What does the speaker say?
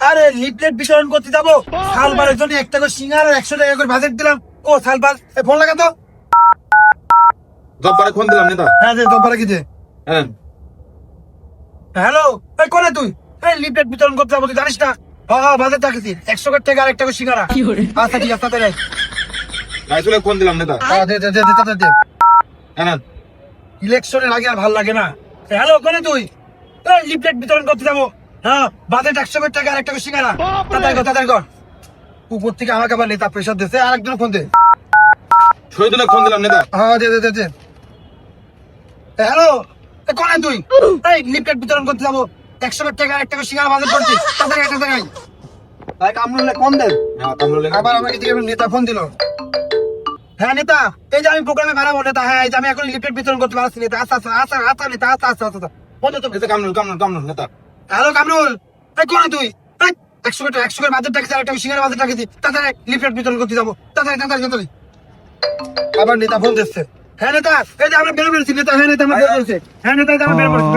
আরে লিফলেট বিতরণ করতে যাবো, সালবারের জন্য 1 টাকা সিঙ্গার আর 100 টাকা করে বাজেট দিলাম। ও সালবার, ফোন লাগা তো। জব্বারে ফোন দিলাম নেতা। হ্যাঁ, যে তোমরা কি যে হ্যাঁ হ্যালো, এই কোনে তুই? এই লিফলেট বিতরণ করতে যাবো, তুই জানিস না? হ্যাঁ, বাজেট রাখেছি 100 টাকা আর 1 টাকা সিঙ্গারা। আচ্ছা ঠিক আছে, তাড়াতাড়ি আয়। রাইসুলে ফোন দিলাম নেতা। হ্যাঁ, দে দে দে দে, তাড়াতাড়ি দে। হ্যাঁ ইলেকশনের আগে আর ভাল লাগে না। হ্যালো, কোনে তুই? এই লিফলেট বিতরণ করতে যাবো। হ্যাঁ, বাজেট 100 টাকা আর 1 টাকা সিঙ্গারা। তাড়াতাড়ি কর। উপর থেকে আমাকে আবার নেতা প্রেশার দিচ্ছে, আরেকজন ফোন দে। শহীদুলে ফোন দিলাম নেতা। হ্যাঁ, দে দে দে দে। হ্যালো, কোনে তুই? এই লিফলেট বিতরণ করতে যাবো, 100 টাকা আর 1 টাকা সিঙ্গারা বাজেট করছি। তাড়াতাড়ি আয়। ভাই কামরুল কোন দেন? হ্যাঁ কামরুলে আবার আমাকে দিকে নেতা ফোন দিল। হ্যাঁ নেতা, এই যে আমি প্রোগ্রামে বাড়াবো নেতা। হ্যাঁ, এই যে আমি এখন লিফলেট বিতরণ করতে পারছি নেতা। আচ্ছা নেতা, আচ্ছা ফোন দে তো। এতে কামরুল নেতা। হ্যালো কামরুল, এই কোন তুই? এই 100 টাকা বাজেট রাখছি আর একটা সিঙ্গারা বাজেট রাখছি। তাড়াতাড়ি লিফলেট বিতরণ করতে যাবো। তাড়াতাড়ি। আবার নেতা ফোন দিচ্ছে। হ্যাঁ নেতা, এই যে আমরা বের করেছি নেতা। হ্যাঁ নেতা, আমরা বের করেছি। হ্যাঁ নেতা, এই যে আমরা বের করেছি।